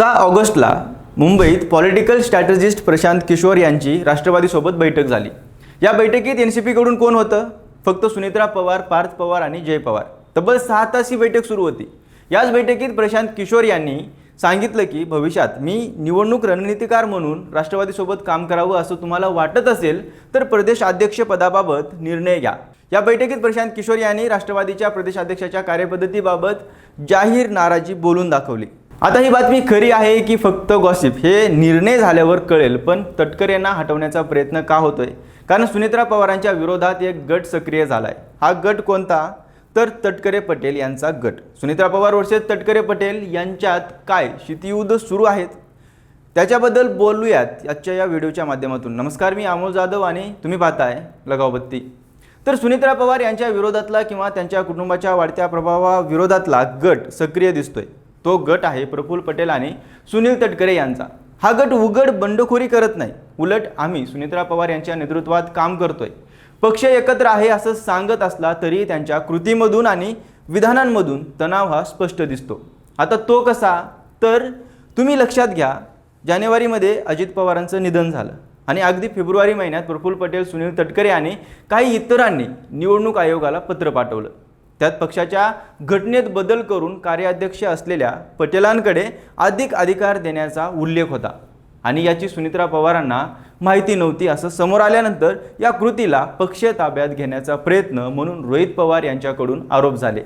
6 ऑगस्टला मुंबईत political strategist Prashant Kishor यांची राष्ट्रवादीसोबत बैठक झाली। या बैठकीत एनसीपीकडून कोण होतं? फक्त सुनेत्रा पवार, पार्थ पवार आणि जय पवार। तब्बल 6 तास ही बैठक सुरू होती। याच बैठकीत प्रशांत किशोर यांनी सांगितलं की भविष्यात मी निवडणूक रणनीतिकार म्हणून राष्ट्रवादीसोबत काम करावं असं तुम्हाला वाटत असेल तर प्रदेश अध्यक्ष पदाबाबत निर्णय घ्या। या बैठकीत प्रशांत किशोर यांनी राष्ट्रवादीच्या प्रदेशाध्यक्षाच्या कार्यपद्धतीबाबत जाहीर नाराजी बोलून दाखवली। आता ही बातमी खरी आहे की फक्त गॉसिप हे निर्णय झाल्यावर कळेल, पण तटकरे यांना हटवण्याचा प्रयत्न का होतोय? कारण सुनेत्रा पवारांच्या विरोधात एक गट सक्रिय झालाय। हा गट कोणता? तर तटकरे पटेल यांचा गट। सुनेत्रा पवार वर्सेस तटकरे पटेल यांच्यात काय शीतयुद्ध सुरू आहेत त्याच्याबद्दल बोलूयात आजच्या या व्हिडिओच्या माध्यमातून। नमस्कार, मी अमोल जाधव आणि तुम्ही पाहताय लगाव बत्ती। तर सुनेत्रा पवार यांच्या विरोधातला किंवा त्यांच्या कुटुंबाच्या वाढत्या प्रभावाविरोधातला गट सक्रिय दिसतोय। तो गट आहे प्रफुल्ल पटेल आणि सुनील तटकरे यांचा। हा गट उघड बंडखोरी करत नाही, उलट आम्ही सुनेत्रा पवार यांच्या नेतृत्वात काम करतोय, पक्ष एकत्र आहे असं सांगत असला तरी त्यांच्या कृतीमधून आणि विधानांमधून तणाव हा स्पष्ट दिसतो। आता तो कसा? तर तुम्ही लक्षात घ्या, जानेवारीमध्ये अजित पवारांचं निधन झालं आणि अगदी फेब्रुवारी महिन्यात प्रफुल्ल पटेल, सुनील तटकरे आणि काही इतरांनी निवडणूक आयोगाला पत्र पाठवलं। त्यात पक्षाच्या घटनेत बदल करून कार्याध्यक्ष असलेल्या पटेलांकडे अधिक अधिकार देण्याचा उल्लेख होता आणि याची सुनेत्रा पवारांना माहिती नव्हती असं समोर आल्यानंतर या कृतीला पक्ष ताब्यात घेण्याचा प्रयत्न म्हणून रोहित पवार यांच्याकडून आरोप झाले।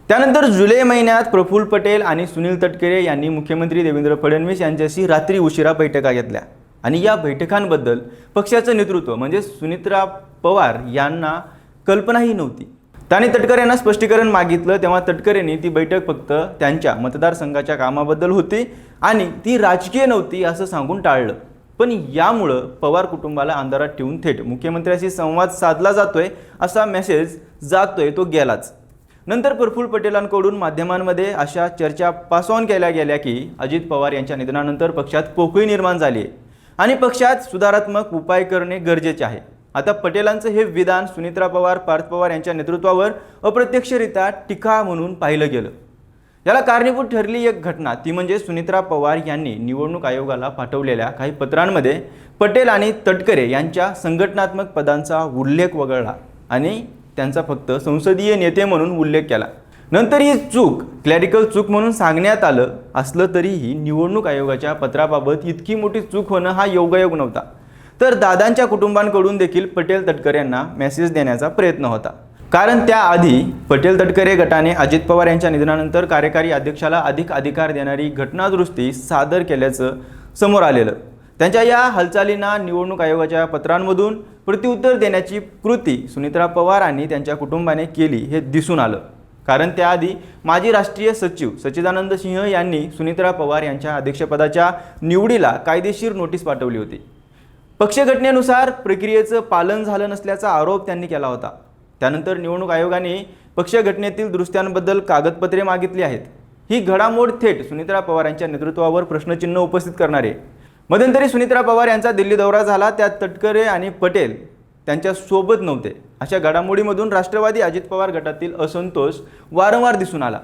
त्यानंतर जुलै महिन्यात प्रफुल्ल पटेल आणि सुनील तटकरे यांनी मुख्यमंत्री देवेंद्र फडणवीस यांच्याशी रात्री उशिरा बैठका घेतल्या आणि या बैठकांबद्दल पक्षाचं नेतृत्व म्हणजे सुनेत्रा पवार यांना कल्पनाही नव्हती। त्यांनी तटकरे यांना स्पष्टीकरण मागितलं तेव्हा तटकरेंनी ती बैठक फक्त त्यांच्या मतदारसंघाच्या कामाबद्दल होती आणि ती राजकीय नव्हती असं सांगून टाळलं। पण यामुळं पवार कुटुंबाला अंधारात ठेवून थेट मुख्यमंत्र्यांशी संवाद साधला जातोय असा मेसेज जातोय तो गेलाच। नंतर प्रफुल्ल पटेलांकडून माध्यमांमध्ये अशा चर्चा पास ऑन केल्या गेल्या की अजित पवार यांच्या निधनानंतर पक्षात पोकळी निर्माण झाली आहे आणि पक्षात सुधारात्मक उपाय करणे गरजेचे आहे। आता पटेलांचं हे विधान सुनेत्रा पवार, पार्थ पवार यांच्या नेतृत्वावर अप्रत्यक्षरित्या टीका म्हणून पाहिलं गेलं। याला कारणीभूत ठरली एक घटना, ती म्हणजे सुनेत्रा पवार यांनी निवडणूक आयोगाला पाठवलेल्या काही पत्रांमध्ये पटेल आणि तटकरे यांच्या संघटनात्मक पदांचा उल्लेख वगळला आणि त्यांचा फक्त संसदीय नेते म्हणून उल्लेख केला। नंतर ही चूक क्लॅरिकल चूक म्हणून सांगण्यात आलं असलं तरीही निवडणूक आयोगाच्या पत्राबाबत इतकी मोठी चूक होणं हा योगायोग नव्हता। तर दादांच्या कुटुंबांकडून देखील पटेल तटकरे यांना मेसेज देण्याचा प्रयत्न होता, कारण त्याआधी पटेल तटकरे गटाने अजित पवार यांच्या निधनानंतर कार्यकारी अध्यक्षाला अधिक अधिकार देणारी घटनादुरुस्ती सादर केल्याचं समोर आलेलं। त्यांच्या या हालचालींना निवडणूक आयोगाच्या पत्रांमधून प्रत्युत्तर देण्याची कृती सुनेत्रा पवार आणि त्यांच्या कुटुंबाने केली हे दिसून आलं, कारण त्याआधी माजी राष्ट्रीय सचिव सच्चिदानंद सिंह यांनी सुनेत्रा पवार यांच्या अध्यक्षपदाच्या निवडीला कायदेशीर नोटीस पाठवली होती। पक्षघटनेनुसार प्रक्रियेचं पालन झालं नसल्याचा आरोप त्यांनी केला होता। त्यानंतर निवडणूक आयोगाने पक्षघटनेतील दुरुस्त्यांबद्दल कागदपत्रे मागितली आहेत। ही घडामोड थेट सुनेत्रा पवार यांच्या नेतृत्वावर प्रश्नचिन्ह उपस्थित करणारे। मध्यंतरी सुनेत्रा पवार यांचा दिल्ली दौरा झाला, त्यात तटकरे आणि पटेल त्यांच्या सोबत नव्हते। अशा घडामोडीमधून राष्ट्रवादी अजित पवार गटातील असंतोष वारंवार दिसून आला।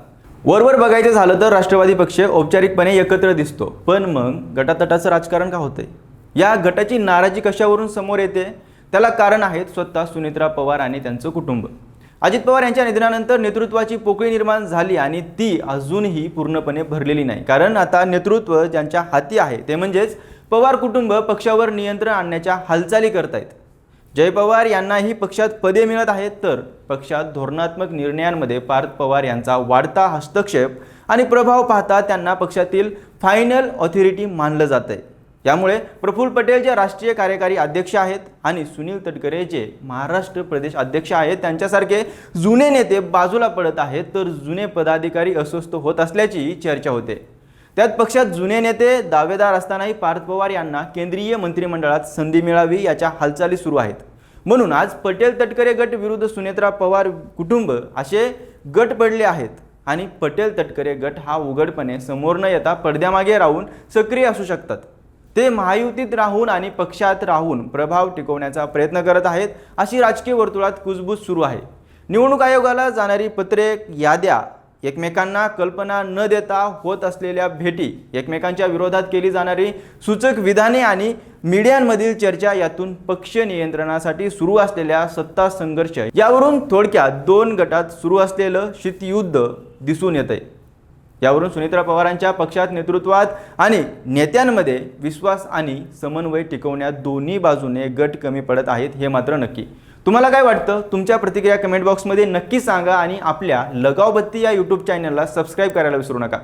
वरवर बघायचं झालं तर राष्ट्रवादी पक्ष औपचारिकपणे एकत्र दिसतो, पण मग गटातटाचं राजकारण का होतंय? या गटाची नाराजी कशावरून समोर येते? त्याला कारण आहेत स्वतः सुनेत्रा पवार आणि त्यांचं कुटुंब। अजित पवार यांच्या निधनानंतर नेतृत्वाची पोकळी निर्माण झाली आणि ती अजूनही पूर्णपणे भरलेली नाही, कारण आता नेतृत्व ज्यांच्या हाती आहे ते म्हणजेच पवार कुटुंब पक्षावर नियंत्रण आणण्याच्या हालचाली करतायत। जय पवार यांनाही पक्षात पदे मिळत आहेत, तर पक्षात धोरणात्मक निर्णयांमध्ये पार्थ पवार यांचा वाढता हस्तक्षेप आणि प्रभाव पाहता त्यांना पक्षातील फायनल ऑथॉरिटी मानलं जातंय। यामुळे प्रफुल्ल पटेल जे राष्ट्रीय कार्यकारी अध्यक्ष आहेत आणि सुनील तटकरे जे महाराष्ट्र प्रदेश अध्यक्ष आहेत त्यांच्यासारखे जुने नेते बाजूला पडत आहेत, तर जुने पदाधिकारी अस्वस्थ होत असल्याची चर्चा होते। त्यात पक्षात जुने नेते दावेदार असतानाही पार्थ पवार यांना केंद्रीय मंत्रिमंडळात संधी मिळावी याच्या हालचाली सुरू आहेत। म्हणून आज पटेल तटकरे गट विरुद्ध सुनेत्रा पवार कुटुंब असे गट पडले आहेत आणि पटेल तटकरे गट हा उघडपणे समोर न येता पडद्यामागे राहून सक्रिय असू शकतात। ते महायुतीत राहून आणि पक्षात राहून प्रभाव टिकवण्याचा प्रयत्न करत आहेत अशी राजकीय वर्तुळात कुजबूज सुरू आहे। निवडणूक आयोगाला जाणारी पत्रे, याद्या एकमेकांना कल्पना न देता होत असलेल्या भेटी, एकमेकांच्या विरोधात केली जाणारी सूचक विधाने आणि मीडियांमधील चर्चा, यातून पक्ष नियंत्रणासाठी सुरू असलेल्या सत्ता संघर्ष, यावरून थोडक्यात दोन गटात सुरू असलेलं शीतयुद्ध दिसून येतंय। यावरून सुनेत्रा पवारांच्या पक्षात नेतृत्वात आणि नेत्यांमध्ये विश्वास आणि समन्वय टिकवण्यात दोन्ही बाजूने गट कमी पडत आहेत हे मात्र नक्की। तुम्हाला काय वाटतं? तुमच्या प्रतिक्रिया कमेंट बॉक्समध्ये नक्की सांगा आणि आपल्या लगावबत्ती या यूट्यूब चॅनलला सबस्क्राईब करायला विसरू नका।